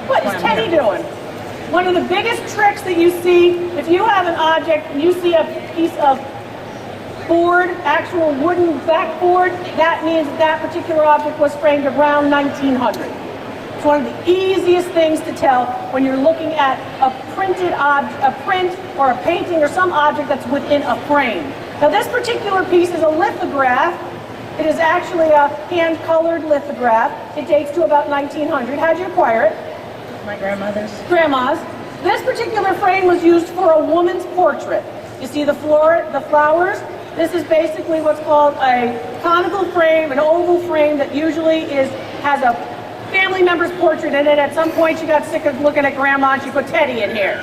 What is Teddy doing? One of the biggest tricks that you see, if you have an object and you see a piece of board, actual wooden backboard, that means that particular object was framed around 1900. It's one of the easiest things to tell when you're looking at a printed object, a print or a painting or some object that's within a frame. Now this particular piece is a lithograph. It is actually a hand-colored lithograph. It dates to about 1900. How'd you acquire it? My grandmother's. Grandma's. This particular frame was used for a woman's portrait. You see the flowers? This is basically what's called a conical frame, an oval frame that usually has a family member's portrait in it. At some point she got sick of looking at Grandma and she put Teddy in here.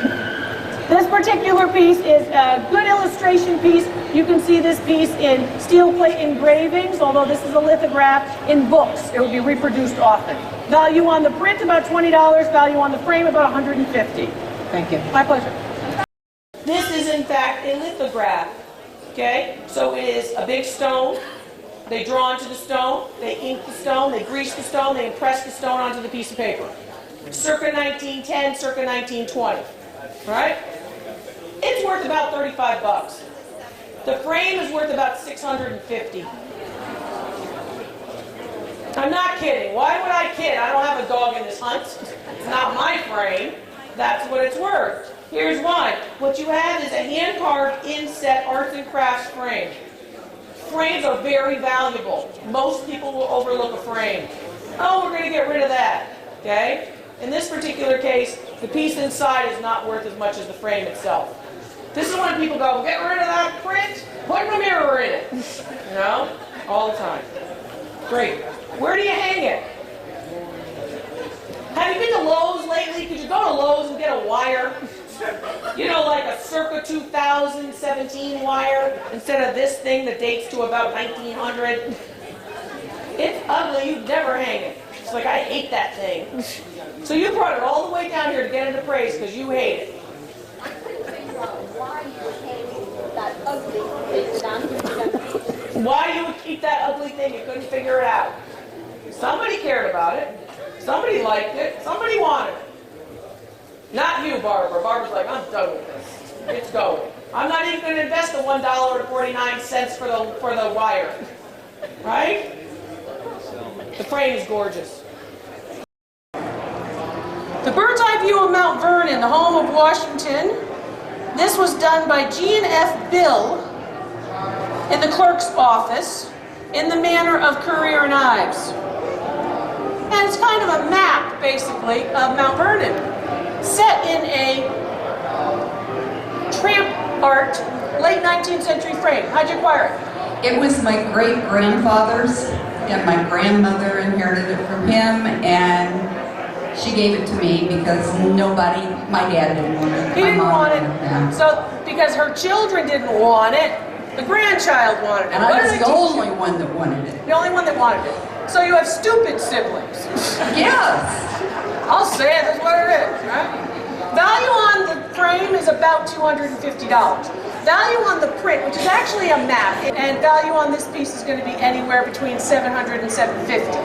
This particular piece is a good illustration piece. You can see this piece in steel plate engravings, although this is a lithograph in books. It will be reproduced often. Value on the print about $20, value on the frame about $150. Thank you. My pleasure. This is in fact a lithograph. Okay, so it is a big stone. They draw onto the stone, they ink the stone, they grease the stone, they impress the stone onto the piece of paper. Circa 1910, circa 1920, right? It's worth about 35 bucks. The frame is worth about 650. I'm not kidding. Why would I kid? I don't have a dog in this hunt. It's not my frame. That's what it's worth. Here's why. What you have is a hand-carved inset arts and crafts frame. Frames are very valuable. Most people will overlook a frame. Oh, we're going to get rid of that. Okay? In this particular case, the piece inside is not worth as much as the frame itself. This is when people go, get rid of that print, put a mirror in it. You know? All the time. Great. Where do you hang it? Have you been to Lowe's lately? Could you go to Lowe's and get a wire? You know, like a circa 2017 wire instead of this thing that dates to about 1900. It's ugly. You'd never hang it. It's like, I hate that thing. So you brought it all the way down here to get it appraised because you hate it. I couldn't figure out why you hang that ugly thing down here. Why you would keep that ugly thing, you couldn't figure it out. Somebody cared about it. Somebody liked it. Somebody wanted it. Not you, Barbara. Barbara's like, I'm done with this. It's going. I'm not even going to invest the $1.49 for the wire. Right? The frame is gorgeous. The bird's eye view of Mount Vernon, the home of Washington. This was done by G&F Bill in the clerk's office in the manner of Currier and Ives. And it's kind of a map, basically, of Mount Vernon, set in a tramp art, late 19th century frame. How'd you acquire it? It was my great-grandfather's, and my grandmother inherited it from him, and she gave it to me because my dad didn't want it. He didn't want it. So, because her children didn't want it, the grandchild wanted it. And I was the only one that wanted it. The only one that wanted it. So you have stupid siblings. Yes. I'll say it, that's what it is, right? Value on the frame is about $250. Value on the print, which is actually a map, and value on this piece is going to be anywhere between $700 and $750.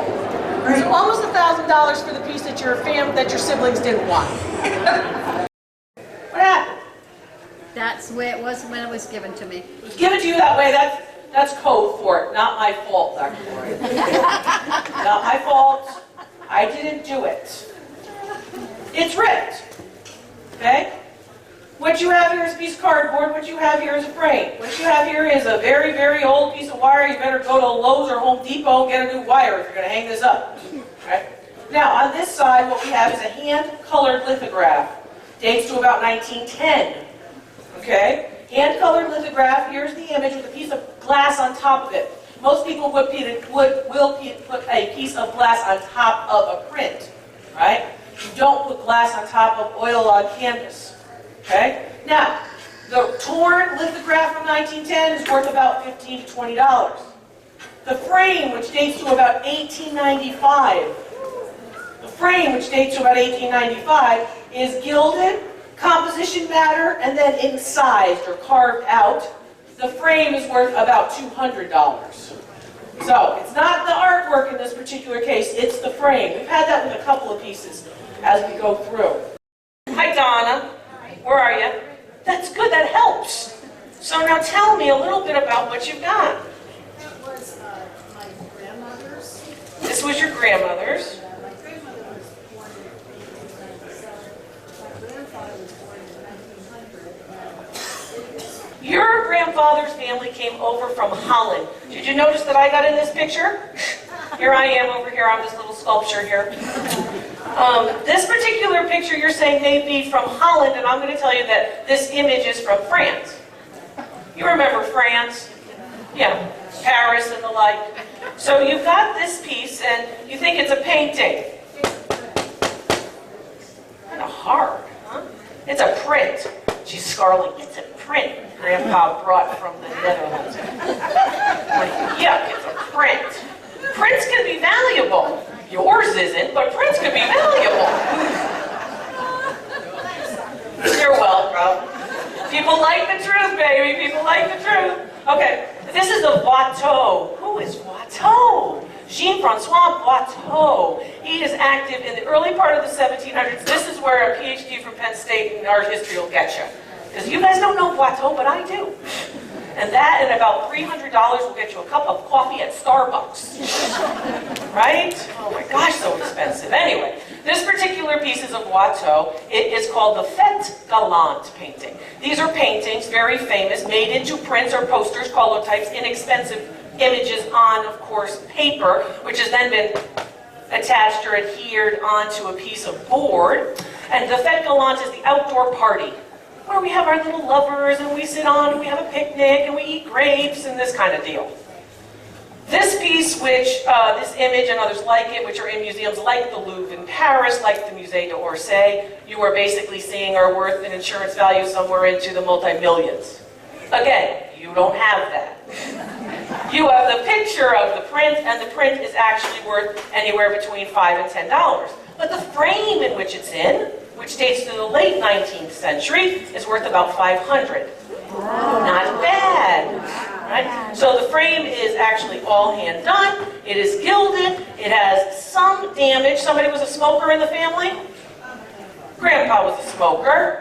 Right. So almost $1,000 for the piece that your siblings didn't want. What happened? That's the way it was when it was given to me. It was given to you that way. That's code for it. Not my fault, Dr. Lori. Not my fault. I didn't do it. It's ripped. Okay? What you have here is a piece of cardboard. What you have here is a frame. What you have here is a very, very old piece of wire. You better go to Lowe's or Home Depot and get a new wire if you're going to hang this up. Okay? Now, on this side, what we have is a hand-colored lithograph. Dates to about 1910. Okay? Hand-colored lithograph. Here's the image with a piece of glass on top of it. Most people will put a piece of glass on top of a print. Right? You don't put glass on top of oil on canvas. Okay? Now, the torn lithograph from 1910 is worth about $15 to $20. The frame, which dates to about 1895, is gilded, composition matter, and then incised or carved out. The frame is worth about $200. So it's not the artwork in this particular case, it's the frame. We've had that with a couple of pieces as we go through. Hi Donna, where are you? That's good, that helps. So now tell me a little bit about what you've got. That was my grandmother's. This was your grandmother's. My grandmother was born in 1897. My grandfather was born in 1900. Your grandfather's family came over from Holland. Did you notice that I got in this picture? Here I am over here on this little sculpture here. This particular picture you're saying may be from Holland, and I'm going to tell you that this image is from France. You remember France? Yeah, Paris and the like. So you've got this piece, and you think it's a painting. Kind of hard, huh? It's a print. She's scarling. It's a print Grandpa brought from the Netherlands. Yuck, it's a print. Prints can be valuable. Yours isn't, but prints can be valuable. You're welcome. People like the truth, baby. People like the truth. Okay, this is a Watteau. Who is Watteau? Jean-Francois Watteau. He is active in the early part of the 1700s. This is where a Ph.D. from Penn State in art history will get you. Because you guys don't know Watteau, but I do. And that and about $300 will get you a cup of coffee at Starbucks. Right? Oh my gosh, so expensive. Anyway, this particular piece is of Watteau. It is called the Fête Galante painting. These are paintings, very famous, made into prints or posters, collotypes, inexpensive images on, of course, paper, which has then been attached or adhered onto a piece of board. And the Fête Galante is the outdoor party, where we have our little lovers and we sit on and we have a picnic and we eat grapes and this kind of deal. This piece, which, this image and others like it, which are in museums like the Louvre in Paris, like the Musée d'Orsay, you are basically seeing are worth an insurance value somewhere into the multi-millions. Again, you don't have that. You have the picture of the print, and the print is actually worth anywhere between $5 and $10. But the frame in which it's in, which dates to the late 19th century, is worth about $500. Not bad, right? So the frame is actually all hand done. It is gilded. It has some damage. Somebody was a smoker in the family? Grandpa was a smoker.